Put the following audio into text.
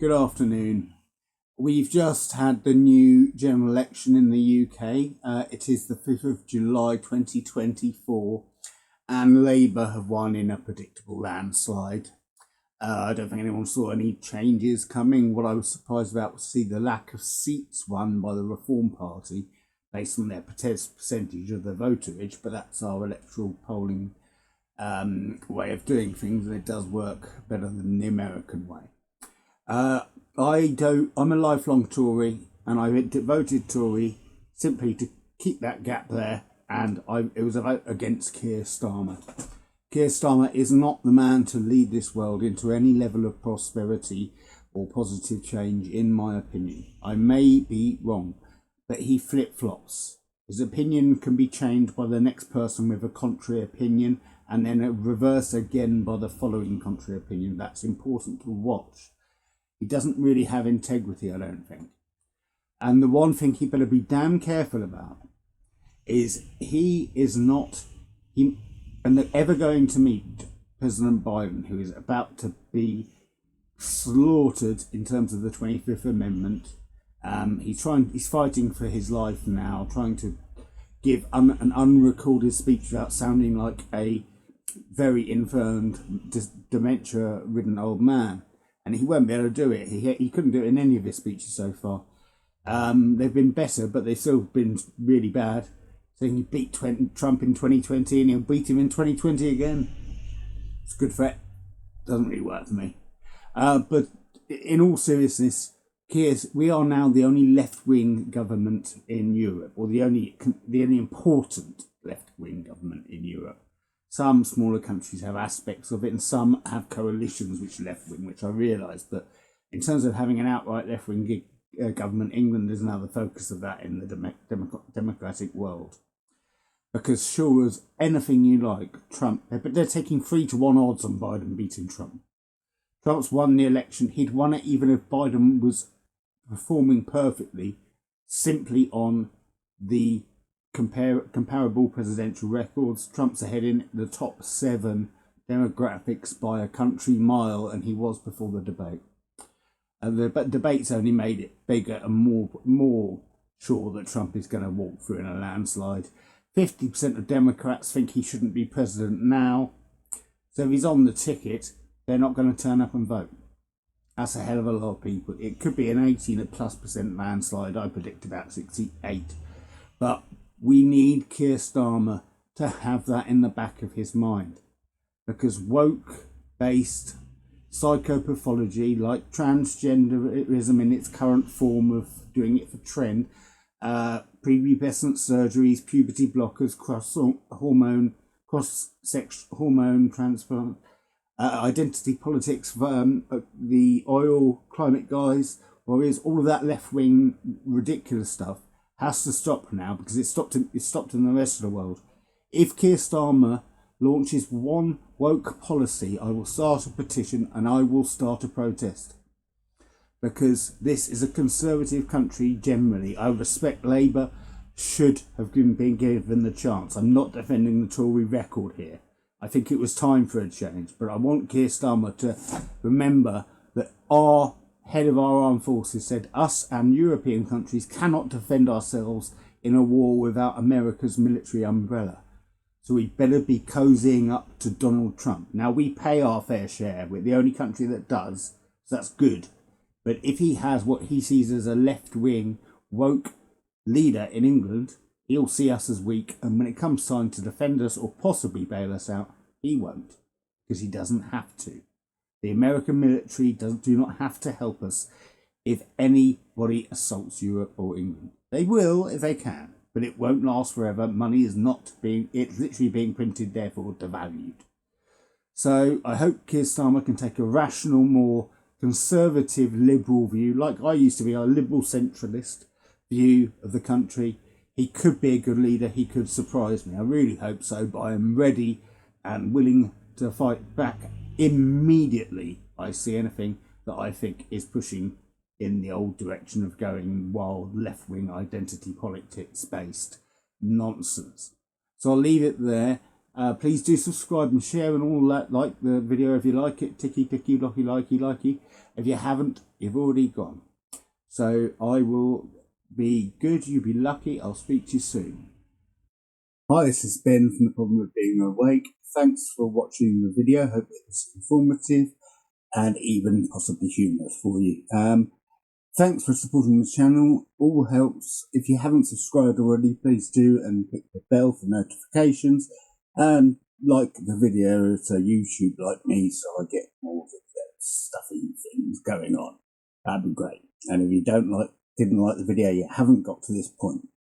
Good afternoon. We've just had the new general election in the UK. It is the 5th of July 2024, and Labour have won in a predictable landslide. I don't think anyone saw any changes coming. What I was surprised about was to see the lack of seats won by the Reform Party based on their percentage of the voterage, but that's our electoral polling way of doing things, and it does work better than the American way. I'm a lifelong Tory, and I voted Tory simply to keep that gap there, and it was a vote against Keir Starmer. Keir Starmer is not the man to lead this world into any level of prosperity or positive change, in my opinion. I may be wrong, but he flip-flops. His opinion can be changed by the next person with a contrary opinion, and then a reverse again by the following contrary opinion. That's important to watch. He doesn't really have integrity, I don't think. And the one thing he better be damn careful about is he is not ever going to meet President Biden, who is about to be slaughtered in terms of the 25th Amendment. He's fighting for his life now, trying to give an unrecorded speech without sounding like a very infirmed, dementia-ridden old man. And he won't be able to do it. He couldn't do it in any of his speeches so far. They've been better, but they've still been really bad. So he beat Trump in 2020, and he'll beat him in 2020 again. It's good for it. Doesn't really work for me. But in all seriousness, we are now the only left-wing government in Europe, or the only important left-wing government in Europe. Some smaller countries have aspects of it, and some have coalitions which are left-wing, which I realise. But in terms of having an outright left-wing government, England is now the focus of that in the democratic world. Because sure as anything you like, Trump, but they're taking 3-1 odds on Biden beating Trump. Trump's won the election. He'd won it even if Biden was performing perfectly, simply on the comparable presidential records. Trump's ahead in the top 7 demographics by a country mile, and he was before the debate. The debates only made it bigger and more sure that Trump is going to walk through in a landslide. 50% of Democrats think he shouldn't be president now. So if he's on the ticket, they're not going to turn up and vote. That's a hell of a lot of people. It could be an 18+% landslide. I predict about 68. But we need Keir Starmer to have that in the back of his mind. Because woke-based psychopathology, like transgenderism in its current form of doing it for trend, prepubescent surgeries, puberty blockers, cross-sex hormone transplant, identity politics, the oil climate guys, warriors, all of that left-wing ridiculous stuff has to stop now, because it's stopped in the rest of the world. If Keir Starmer launches one woke policy, I will start a petition and I will start a protest. Because this is a conservative country generally. I respect Labour should have been given the chance. I'm not defending the Tory record here. I think it was time for a change, but I want Keir Starmer to remember that our head of our armed forces said us and European countries cannot defend ourselves in a war without America's military umbrella. So we better be cozying up to Donald Trump. Now, we pay our fair share. We're the only country that does, so that's good. But if he has what he sees as a left-wing woke leader in England, he'll see us as weak, and when it comes time to defend us or possibly bail us out, he won't, because he doesn't have to. The American military do not have to help us if anybody assaults Europe or England. They will if they can, but it won't last forever. Money is it's literally being printed, therefore devalued. So I hope Keir Starmer can take a rational, more conservative, liberal view, like I used to be, a liberal centralist view of the country. He could be a good leader. He could surprise me. I really hope so, but I am ready and willing to fight back immediately I see anything that I think is pushing in the old direction of going wild left-wing identity politics-based nonsense. So I'll leave it there. Please do subscribe and share and all that. Like the video if you like it. Ticky, locky, likey. If you haven't, you've already gone. So I will be good, you be lucky. I'll speak to you soon. Hi, this is Ben from The Problem with Being Awake. Thanks for watching the video. Hope it was informative and even possibly humorous for you. Thanks for supporting the channel. All helps. If you haven't subscribed already, please do, and click the bell for notifications. And like the video to YouTube like me, so I get more stuffy things going on. That'd be great. And if you didn't like the video, you haven't got to this point,